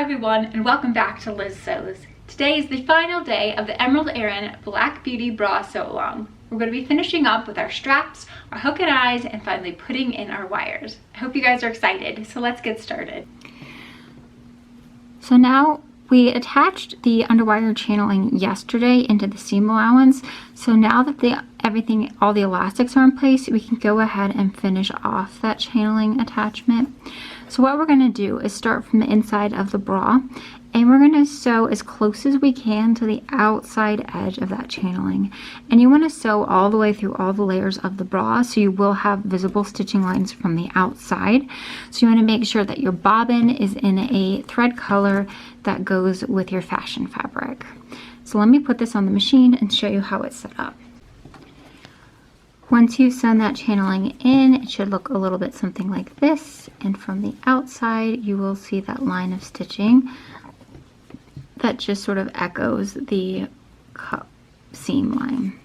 everyone, and welcome back to Liz Sews. Today is the final day of the Emerald Erin Black Beauty Bra Sew Along. We're going to be finishing up with our straps, our hook and eyes, and finally putting in our wires. I hope you guys are excited, so let's get started. So now we attached the Underwire Channeling yesterday into the seam allowance. So now that all the elastics are in place, we can go ahead and finish off that channeling attachment. So what we're going to do is start from the inside of the bra, and we're going to sew as close as we can to the outside edge of that channeling. And you want to sew all the way through all the layers of the bra, so you will have visible stitching lines from the outside. So you want to make sure that your bobbin is in a thread color that goes with your fashion fabric. So let me put this on the machine and show you how it's set up. Once you've sewn that channeling in, it should look a little bit something like this, and from the outside you will see that line of stitching that just sort of echoes the cup seam line.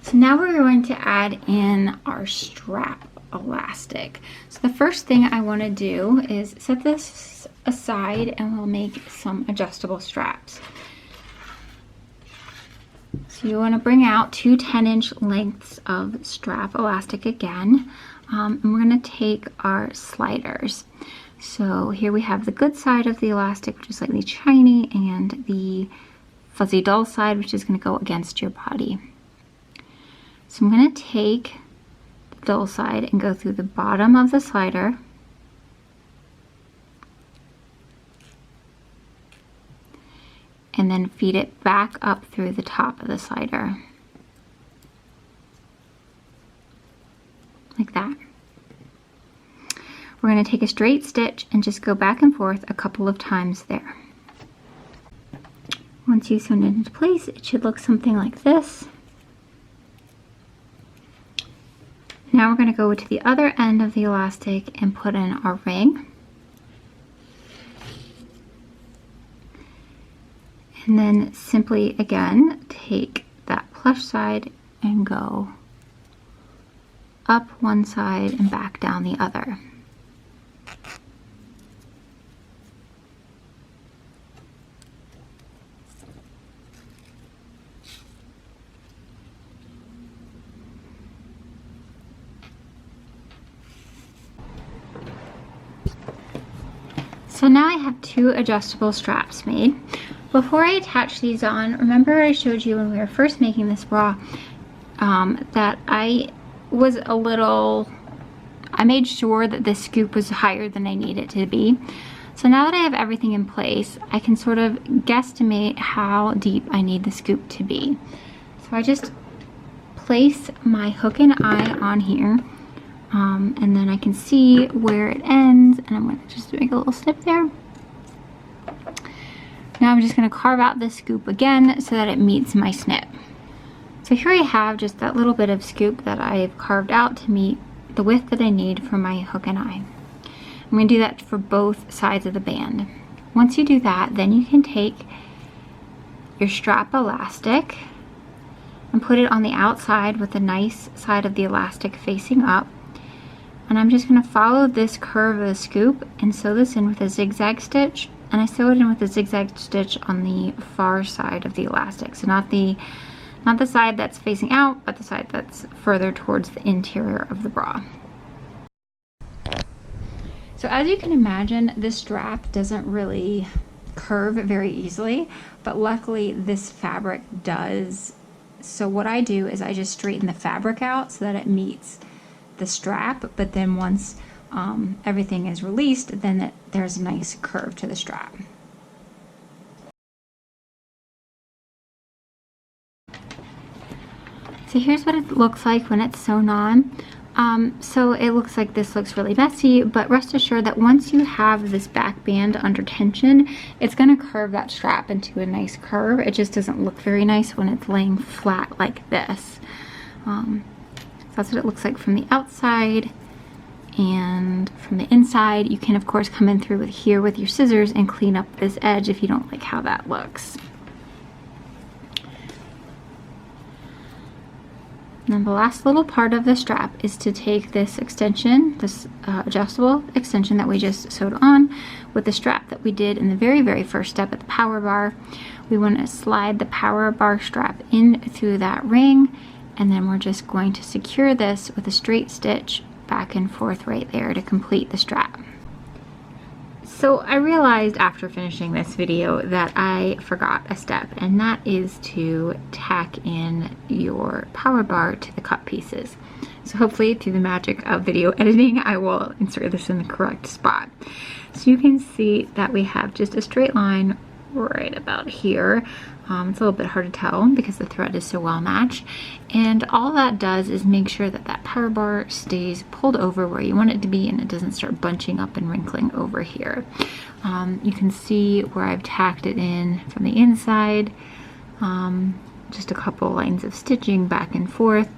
So now we're going to add in our strap elastic. So the first thing I want to do is set this aside, and we'll make some adjustable straps. So you want to bring out two 10-inch lengths of strap elastic again, and we're going to take our sliders. So here we have the good side of the elastic, which is slightly shiny, and the fuzzy dull side, which is going to go against your body. So I'm going to take the dull side and go through the bottom of the slider, and then feed it back up through the top of the slider, like that. We're going to take a straight stitch and just go back and forth a couple of times there. Once you've sewn it into place, it should look something like this. Now we're going to go to the other end of the elastic and put in our ring. And then simply, again, take that plush side and go up one side and back down the other. So now I have two adjustable straps made. Before I attach these on, remember I showed you when we were first making this bra that I made sure that the scoop was higher than I need it to be. So now that I have everything in place, I can sort of guesstimate how deep I need the scoop to be. So I just place my hook and eye on here, and then I can see where it ends, and I'm going to just make a little snip there. Now I'm just going to carve out this scoop again so that it meets my snip. So here I have just that little bit of scoop that I've carved out to meet the width that I need for my hook and eye. I'm going to do that for both sides of the band. Once you do that, then you can take your strap elastic and put it on the outside with the nice side of the elastic facing up. And I'm just going to follow this curve of the scoop and sew this in with a zigzag stitch. And I sew it in with a zigzag stitch on the far side of the elastic. So not the side that's facing out, but the side that's further towards the interior of the bra. So as you can imagine, this strap doesn't really curve very easily, but luckily this fabric does. So what I do is I just straighten the fabric out so that it meets the strap, but then once everything is released, then there's a nice curve to the strap. So here's what it looks like when it's sewn on. So it looks like this looks really messy, but rest assured that once you have this back band under tension, it's going to curve that strap into a nice curve. It just doesn't look very nice when it's laying flat like this. So that's what it looks like from the outside. And from the inside, you can of course come in through here with your scissors and clean up this edge if you don't like how that looks. And then the last little part of the strap is to take this extension, this adjustable extension that we just sewed on with the strap that we did in the very, very first step at the power bar. We want to slide the power bar strap in through that ring, and then we're just going to secure this with a straight stitch back and forth right there to complete the strap. So I realized after finishing this video that I forgot a step, and that is to tack in your power bar to the cut pieces. So hopefully through the magic of video editing, I will insert this in the correct spot. So you can see that we have just a straight line right about here. It's a little bit hard to tell because the thread is so well matched, and all that does is make sure that that power bar stays pulled over where you want it to be and it doesn't start bunching up and wrinkling over here. You can see where I've tacked it in from the inside, just a couple lines of stitching back and forth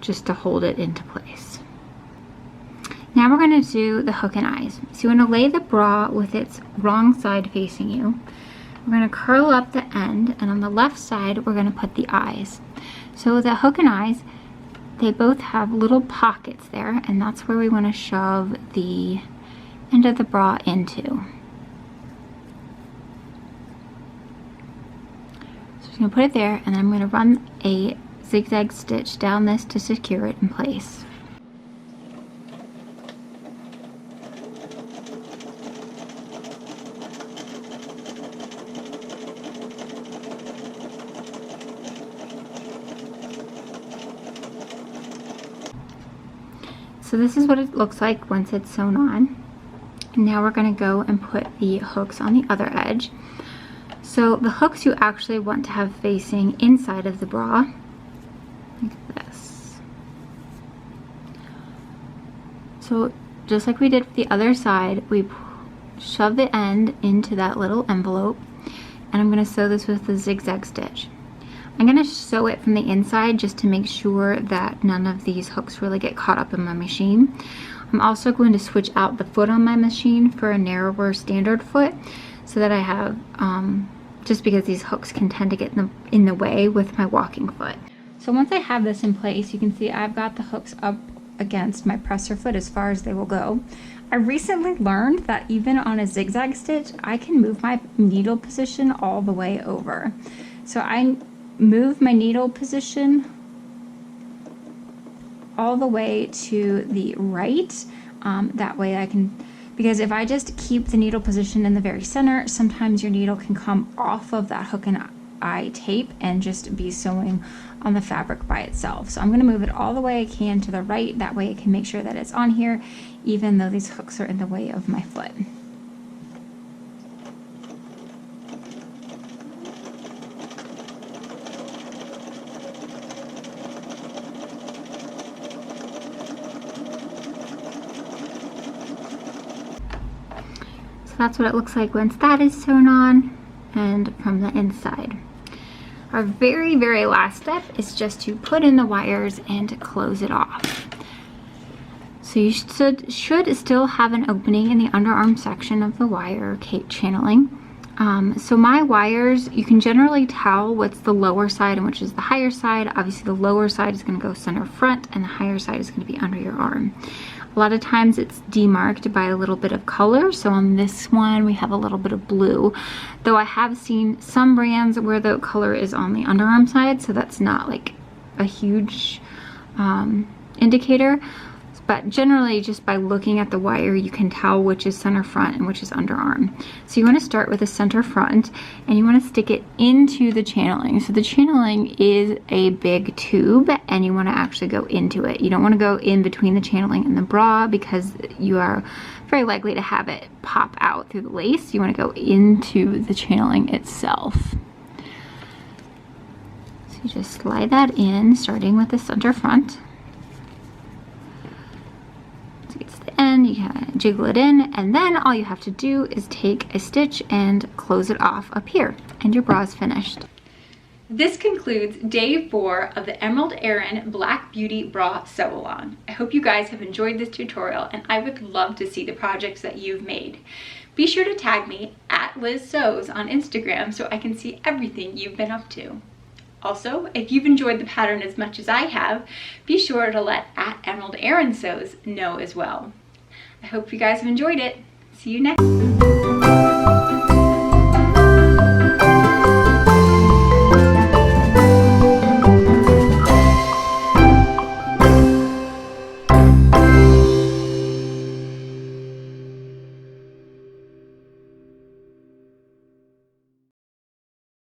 just to hold it into place. Now we're going to do the hook and eyes. So you want to lay the bra with its wrong side facing you. We're going to curl up the end, and on the left side we're going to put the eyes. So the hook and eyes, they both have little pockets there, and that's where we want to shove the end of the bra into. So I'm just going to put it there, and then I'm going to run a zigzag stitch down this to secure it in place. So this is what it looks like once it's sewn on. And now we're going to go and put the hooks on the other edge. So the hooks you actually want to have facing inside of the bra, like this. So just like we did for the other side, we shove the end into that little envelope, and I'm going to sew this with the zigzag stitch. I'm going to sew it from the inside just to make sure that none of these hooks really get caught up in my machine. I'm also going to switch out the foot on my machine for a narrower standard foot so that I have, just because these hooks can tend to get in the way with my walking foot. So once I have this in place, you can see I've got the hooks up against my presser foot as far as they will go. I recently learned that even on a zigzag stitch, I can move my needle position all the way over. So I move my needle position all the way to the right. That way I can, because if I just keep the needle position in the very center, sometimes your needle can come off of that hook and eye tape and just be sewing on the fabric by itself. So I'm going to move it all the way I can to the right. That way I can make sure that it's on here, even though these hooks are in the way of my foot. That's what it looks like once that is sewn on, and from the inside. Our very, very last step is just to put in the wires and close it off. So you should still have an opening in the underarm section of the wire channeling. So my wires, you can generally tell what's the lower side and which is the higher side. Obviously the lower side is going to go center front, and the higher side is going to be under your arm. A lot of times it's demarked by a little bit of color. So on this one we have a little bit of blue, though I have seen some brands where the color is on the underarm side, so that's not like a huge indicator. But generally, just by looking at the wire, you can tell which is center front and which is underarm. So you want to start with the center front, and you want to stick it into the channeling. So the channeling is a big tube, and you want to actually go into it. You don't want to go in between the channeling and the bra, because you are very likely to have it pop out through the lace. You want to go into the channeling itself. So you just slide that in, starting with the center front. And you can jiggle it in, and then all you have to do is take a stitch and close it off up here, and your bra is finished. This concludes day 4 of the Emerald Erin Black Beauty Bra Sew Along. I hope you guys have enjoyed this tutorial, and I would love to see the projects that you've made. Be sure to tag me at Liz Sews on Instagram so I can see everything you've been up to. Also, if you've enjoyed the pattern as much as I have, be sure to let @EmeraldErinSews know as well. I hope you guys have enjoyed it. See you next time.